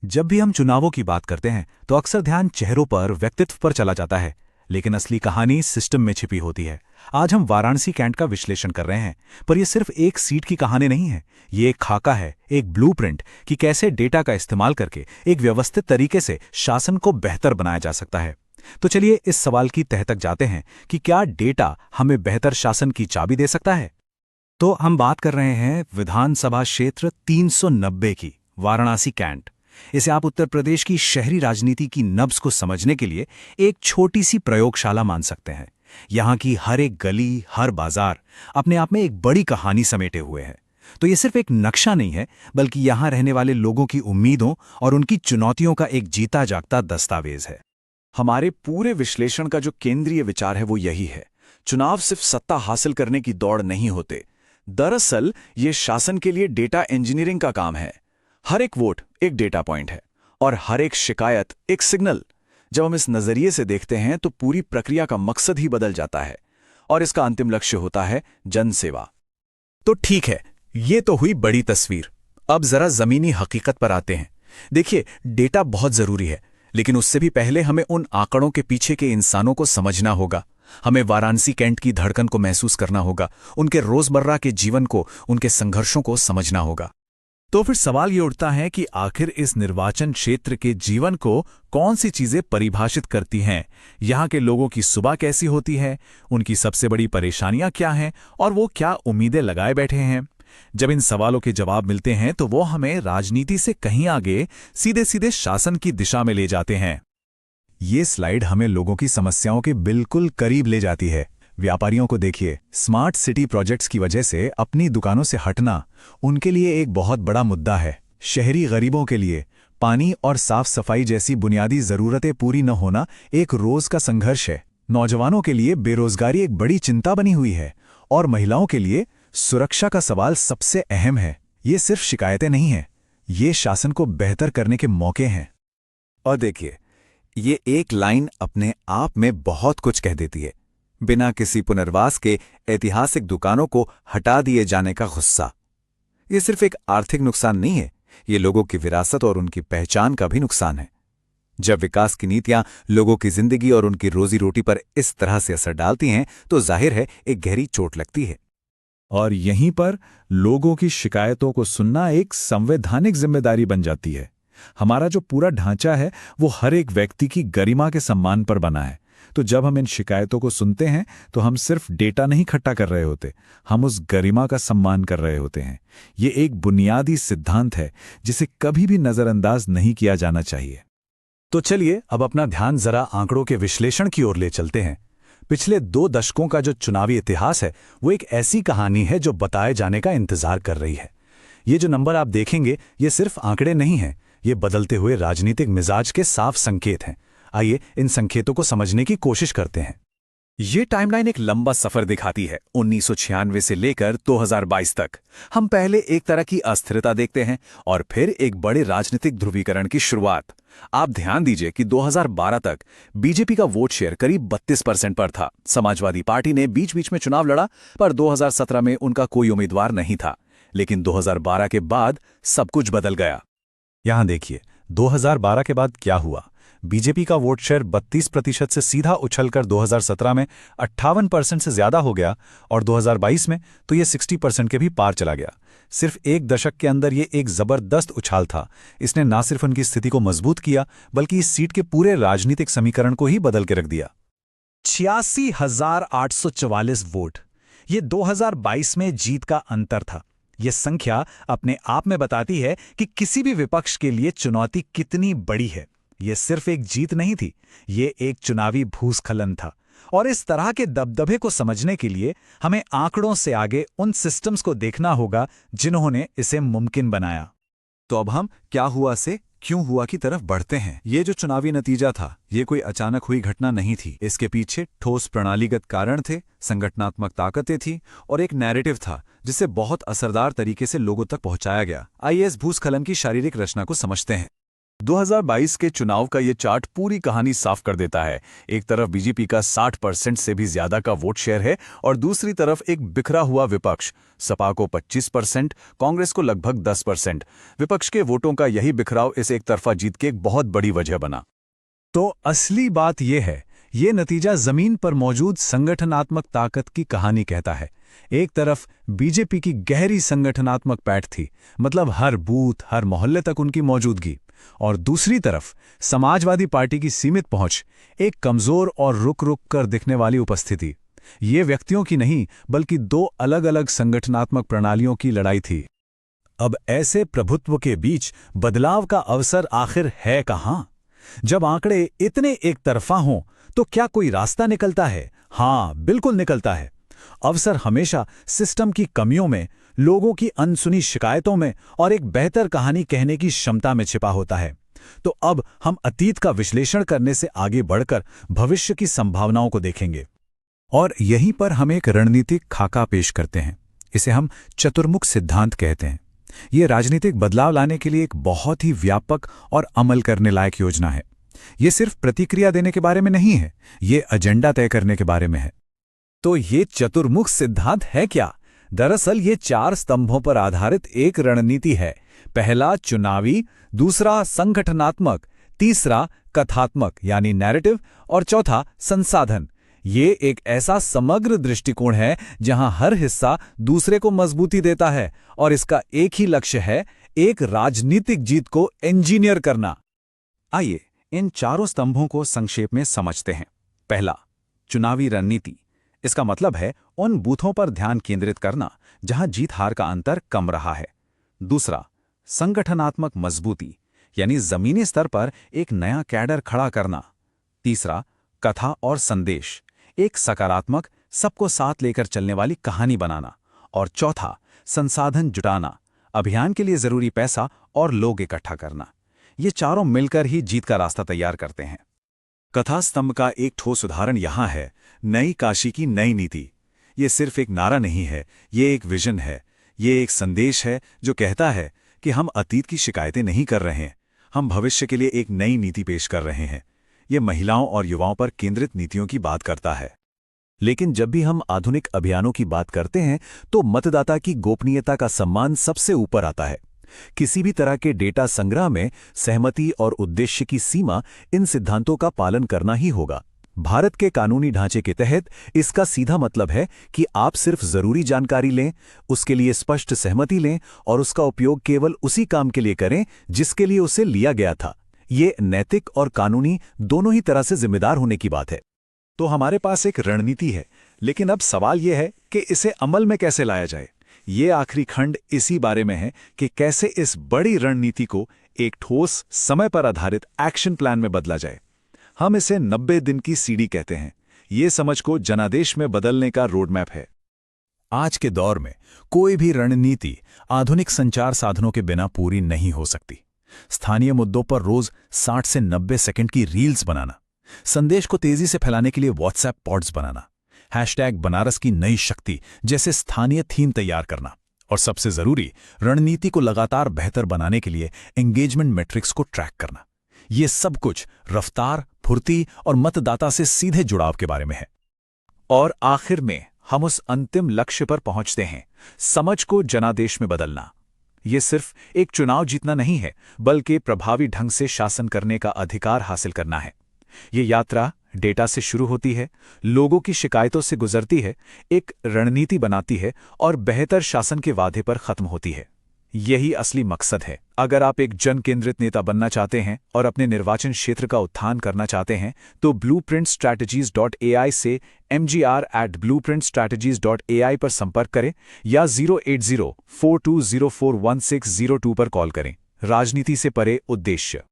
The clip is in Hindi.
जब भी हम चुनावों की बात करते हैं तो अक्सर ध्यान चेहरों पर, व्यक्तित्व पर चला जाता है, लेकिन असली कहानी सिस्टम में छिपी होती है। आज हम वाराणसी कैंट का विश्लेषण कर रहे हैं, पर यह सिर्फ एक सीट की कहानी नहीं है। ये एक खाका है, एक ब्लूप्रिंट कि कैसे डेटा का इस्तेमाल करके एक व्यवस्थित तरीके से शासन को बेहतर बनाया जा सकता है। तो चलिए इस सवाल की तह तक जाते हैं कि क्या डेटा हमें बेहतर शासन की चाबी दे सकता है। तो हम बात कर रहे हैं विधानसभा क्षेत्र 390 की, वाराणसी कैंट। इसे आप उत्तर प्रदेश की शहरी राजनीति की नब्ज को समझने के लिए एक छोटी सी प्रयोगशाला मान सकते हैं। यहाँ की हर एक गली, हर बाजार अपने आप में एक बड़ी कहानी समेटे हुए है। तो ये सिर्फ एक नक्शा नहीं है, बल्कि यहाँ रहने वाले लोगों की उम्मीदों और उनकी चुनौतियों का एक जीता जागता दस्तावेज है। हमारे पूरे विश्लेषण का जो केंद्रीय विचार है वो यही है। चुनाव सिर्फ सत्ता हासिल करने की दौड़ नहीं होते। दरअसल ये शासन के लिए डेटा इंजीनियरिंग का काम है। हर एक वोट एक डेटा पॉइंट है और हर एक शिकायत एक सिग्नल। जब हम इस नजरिए से देखते हैं तो पूरी प्रक्रिया का मकसद ही बदल जाता है और इसका अंतिम लक्ष्य होता है जनसेवा। तो ठीक है, ये तो हुई बड़ी तस्वीर। अब जरा जमीनी हकीकत पर आते हैं। देखिए, डेटा बहुत जरूरी है, लेकिन उससे भी पहले हमें उन आंकड़ों के पीछे के इंसानों को समझना होगा। हमें वाराणसी कैंट की धड़कन को महसूस करना होगा, उनके रोजमर्रा के जीवन को, उनके संघर्षों को समझना होगा। तो फिर सवाल ये उठता है कि आखिर इस निर्वाचन क्षेत्र के जीवन को कौन सी चीजें परिभाषित करती हैं? यहाँ के लोगों की सुबह कैसी होती है, उनकी सबसे बड़ी परेशानियां क्या हैं और वो क्या उम्मीदें लगाए बैठे हैं? जब इन सवालों के जवाब मिलते हैं तो वो हमें राजनीति से कहीं आगे सीधे सीधे शासन की दिशा में ले जाते हैं। ये स्लाइड हमें लोगों की समस्याओं के बिल्कुल करीब ले जाती है। व्यापारियों को देखिए, स्मार्ट सिटी प्रोजेक्ट्स की वजह से अपनी दुकानों से हटना उनके लिए एक बहुत बड़ा मुद्दा है। शहरी गरीबों के लिए पानी और साफ सफाई जैसी बुनियादी जरूरतें पूरी न होना एक रोज का संघर्ष है। नौजवानों के लिए बेरोजगारी एक बड़ी चिंता बनी हुई है और महिलाओं के लिए सुरक्षा का सवाल सबसे अहम है। ये सिर्फ शिकायतें नहीं हैं, ये शासन को बेहतर करने के मौके हैं। और देखिए, ये एक लाइन अपने आप में बहुत कुछ कह देती है। बिना किसी पुनर्वास के ऐतिहासिक दुकानों को हटा दिए जाने का गुस्सा। ये सिर्फ एक आर्थिक नुकसान नहीं है, ये लोगों की विरासत और उनकी पहचान का भी नुकसान है। जब विकास की नीतियां लोगों की जिंदगी और उनकी रोजी रोटी पर इस तरह से असर डालती हैं तो जाहिर है एक गहरी चोट लगती है। और यहीं पर लोगों की शिकायतों को सुनना एक संवैधानिक जिम्मेदारी बन जाती है। हमारा जो पूरा ढांचा है वो हर एक व्यक्ति की गरिमा के सम्मान पर बना है। तो जब हम इन शिकायतों को सुनते हैं तो हम सिर्फ डेटा नहीं इकट्ठा कर रहे होते, हम उस गरिमा का सम्मान कर रहे होते हैं। ये एक बुनियादी सिद्धांत है जिसे कभी भी नजरअंदाज नहीं किया जाना चाहिए। तो चलिए अब अपना ध्यान जरा आंकड़ों के विश्लेषण की ओर ले चलते हैं। पिछले 2 दशकों का जो चुनावी इतिहास है वो एक ऐसी कहानी है जो बताए जाने का इंतजार कर रही है। ये जो नंबर आप देखेंगे ये सिर्फ आंकड़े नहीं हैं, ये बदलते हुए राजनीतिक मिजाज के साफ संकेत हैं। आइए इन संकेतों को समझने की कोशिश करते हैं। ये टाइमलाइन एक लंबा सफर दिखाती है, 1996 से लेकर 2022 तक। हम पहले एक तरह की अस्थिरता देखते हैं और फिर एक बड़े राजनीतिक ध्रुवीकरण की शुरुआत। आप ध्यान दीजिए कि 2012 तक बीजेपी का वोट शेयर करीब 32% पर था। समाजवादी पार्टी ने बीच बीच में चुनाव लड़ा, पर 2017 में उनका कोई उम्मीदवार नहीं था। लेकिन 2012 के बाद सब कुछ बदल गया। यहां देखिए, 2012 के बाद क्या हुआ। बीजेपी का वोट शेयर 32% से सीधा उछलकर 2017 में 58% से ज्यादा हो गया और 2022 में तो ये 60% के भी पार चला गया। सिर्फ एक दशक के अंदर ये एक जबरदस्त उछाल था। इसने ना सिर्फ उनकी स्थिति को मजबूत किया, बल्कि इस सीट के पूरे राजनीतिक समीकरण को ही बदल के रख दिया। 86,844 वोट, ये 2022 में जीत का अंतर था। यह संख्या अपने आप में बताती है कि किसी भी विपक्ष के लिए चुनौती कितनी बड़ी है। यह सिर्फ एक जीत नहीं थी, ये एक चुनावी भूस्खलन था। और इस तरह के दबदबे को समझने के लिए हमें आंकड़ों से आगे उन सिस्टम्स को देखना होगा जिन्होंने इसे मुमकिन बनाया। तो अब हम क्या हुआ से क्यों हुआ की तरफ बढ़ते हैं। ये जो चुनावी नतीजा था, ये कोई अचानक हुई घटना नहीं थी। इसके पीछे ठोस प्रणालीगत कारण थे, संगठनात्मक ताकतें थी और एक नैरेटिव था जिसे बहुत असरदार तरीके से लोगों तक पहुंचाया गया। आइए इस भूस्खलन की शारीरिक रचना को समझते हैं। 2022 के चुनाव का ये चार्ट पूरी कहानी साफ कर देता है। एक तरफ बीजेपी का 60% से भी ज्यादा का वोट शेयर है और दूसरी तरफ एक बिखरा हुआ विपक्ष। सपा को 25%, कांग्रेस को लगभग 10%। विपक्ष के वोटों का यही बिखराव इस एक तरफा जीत की एक बहुत बड़ी वजह बना। तो असली बात यह है, ये नतीजा जमीन पर मौजूद संगठनात्मक ताकत की कहानी कहता है। एक तरफ बीजेपी की गहरी संगठनात्मक पैठ थी, मतलब हर बूथ, हर मोहल्ले तक उनकी मौजूदगी, और दूसरी तरफ समाजवादी पार्टी की सीमित पहुंच, एक कमजोर और रुक रुक कर दिखने वाली उपस्थिति। ये व्यक्तियों की नहीं, बल्कि दो अलग अलग संगठनात्मक प्रणालियों की लड़ाई थी। अब ऐसे प्रभुत्व के बीच बदलाव का अवसर आखिर है कहां? जब आंकड़े इतने एक तरफा हों तो क्या कोई रास्ता निकलता है? हां, बिल्कुल निकलता है। अवसर हमेशा सिस्टम की कमियों में, लोगों की अनसुनी शिकायतों में और एक बेहतर कहानी कहने की क्षमता में छिपा होता है। तो अब हम अतीत का विश्लेषण करने से आगे बढ़कर भविष्य की संभावनाओं को देखेंगे। और यहीं पर हम एक रणनीतिक खाका पेश करते हैं। इसे हम चतुर्मुख सिद्धांत कहते हैं। ये राजनीतिक बदलाव लाने के लिए एक बहुत ही व्यापक और अमल करने लायक योजना है। ये सिर्फ प्रतिक्रिया देने के बारे में नहीं है, ये एजेंडा तय करने के बारे में है। तो ये चतुर्मुख सिद्धांत है क्या? दरअसल ये 4 स्तंभों पर आधारित एक रणनीति है। पहला चुनावी, दूसरा संगठनात्मक, तीसरा कथात्मक यानी नैरेटिव, और चौथा संसाधन। ये एक ऐसा समग्र दृष्टिकोण है जहां हर हिस्सा दूसरे को मजबूती देता है और इसका एक ही लक्ष्य है, एक राजनीतिक जीत को इंजीनियर करना। आइए इन चारों स्तंभों को संक्षेप में समझते हैं। पहला, चुनावी रणनीति। इसका मतलब है उन बूथों पर ध्यान केंद्रित करना जहां जीत हार का अंतर कम रहा है। दूसरा, संगठनात्मक मजबूती, यानी जमीनी स्तर पर एक नया कैडर खड़ा करना। तीसरा, कथा और संदेश, एक सकारात्मक, सबको साथ लेकर चलने वाली कहानी बनाना। और चौथा, संसाधन जुटाना, अभियान के लिए जरूरी पैसा और लोग इकट्ठा करना। ये चारों मिलकर ही जीत का रास्ता तैयार करते हैं। कथा स्तंभ का एक ठोस उदाहरण यहां है, नई काशी की नई नीति। ये सिर्फ एक नारा नहीं है, ये एक विजन है, ये एक संदेश है जो कहता है कि हम अतीत की शिकायतें नहीं कर रहे हैं, हम भविष्य के लिए एक नई नीति पेश कर रहे हैं। ये महिलाओं और युवाओं पर केंद्रित नीतियों की बात करता है। लेकिन जब भी हम आधुनिक अभियानों की बात करते हैं तो मतदाता की गोपनीयता का सम्मान सबसे ऊपर आता है। किसी भी तरह के डेटा संग्रह में सहमति और उद्देश्य की सीमा इन सिद्धांतों का पालन करना ही होगा। भारत के कानूनी ढांचे के तहत इसका सीधा मतलब है कि आप सिर्फ जरूरी जानकारी लें, उसके लिए स्पष्ट सहमति लें और उसका उपयोग केवल उसी काम के लिए करें जिसके लिए उसे लिया गया था। ये नैतिक और कानूनी दोनों ही तरह से जिम्मेदार होने की बात है। तो हमारे पास एक रणनीति है, लेकिन अब सवाल यह है कि इसे अमल में कैसे लाया जाए। ये आखिरी खंड इसी बारे में है कि कैसे इस बड़ी रणनीति को एक ठोस, समय पर आधारित एक्शन प्लान में बदला जाए। हम इसे 90 दिन की सीढ़ी कहते हैं। ये समझ को जनादेश में बदलने का रोड मैप है। आज के दौर में कोई भी रणनीति आधुनिक संचार साधनों के बिना पूरी नहीं हो सकती। स्थानीय मुद्दों पर रोज 60 से 90 सेकंड की रील्स बनाना, संदेश को तेजी से फैलाने के लिए व्हाट्सएप पॉड्स बनाना, हैशटैग बनारस की नई शक्ति जैसे स्थानीय थीम तैयार करना, और सबसे जरूरी, रणनीति को लगातार बेहतर बनाने के लिए एंगेजमेंट मैट्रिक्स को ट्रैक करना। ये सब कुछ रफ्तार, फुर्ती और मतदाता से सीधे जुड़ाव के बारे में है। और आखिर में हम उस अंतिम लक्ष्य पर पहुंचते हैं, समझ को जनादेश में बदलना। ये सिर्फ एक चुनाव जीतना नहीं है, बल्कि प्रभावी ढंग से शासन करने का अधिकार हासिल करना है। ये यात्रा डेटा से शुरू होती है, लोगों की शिकायतों से गुजरती है, एक रणनीति बनाती है और बेहतर शासन के वादे पर खत्म होती है। यही असली मकसद है। अगर आप एक जन केंद्रित नेता बनना चाहते हैं और अपने निर्वाचन क्षेत्र का उत्थान करना चाहते हैं तो blueprintstrategies.ai से mgr@blueprintstrategies.ai पर संपर्क करें या 08042041602 पर कॉल करें। राजनीति से परे उद्देश्य।